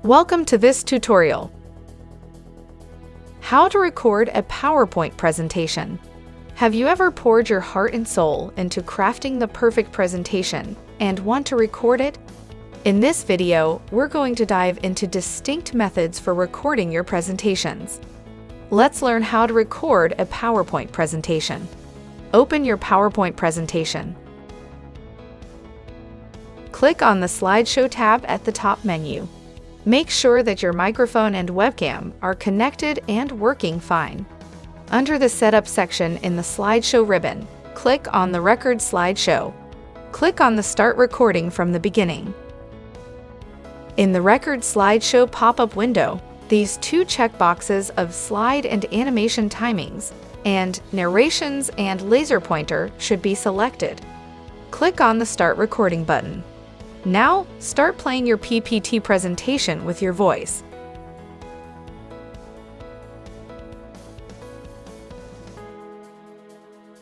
Welcome to this tutorial. How to record a PowerPoint presentation. Have you ever poured your heart and soul into crafting the perfect presentation and want to record it? In this video, we're going to dive into distinct methods for recording your presentations. Let's learn how to record a PowerPoint presentation. Open your PowerPoint presentation. Click on the Slideshow tab at the top menu. Make sure that your microphone and webcam are connected and working fine. Under the Setup section in the Slideshow ribbon, click on the Record Slideshow. Click on the Start Recording from the beginning. In the Record Slideshow pop-up window, these two checkboxes of Slide and Animation Timings and Narrations and Laser Pointer should be selected. Click on the Start Recording button. Now, start playing your PPT presentation with your voice.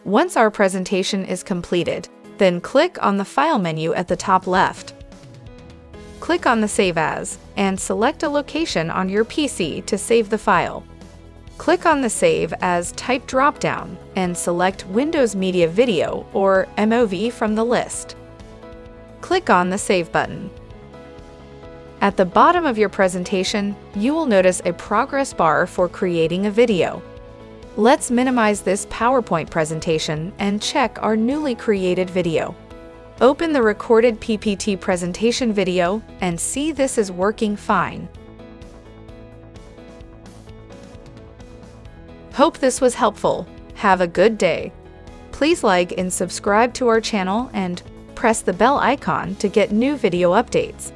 Once our presentation is completed, then click on the File menu at the top left. Click on the Save As, and select a location on your PC to save the file. Click on the Save As Type drop-down and select Windows Media Video or MOV from the list. Click on the Save button. At the bottom of your presentation, you will notice a progress bar for creating a video. Let's minimize this PowerPoint presentation and check our newly created video. Open the recorded PPT presentation video and see this is working fine. Hope this was helpful. Have a good day. Please like and subscribe to our channel and press the bell icon to get new video updates.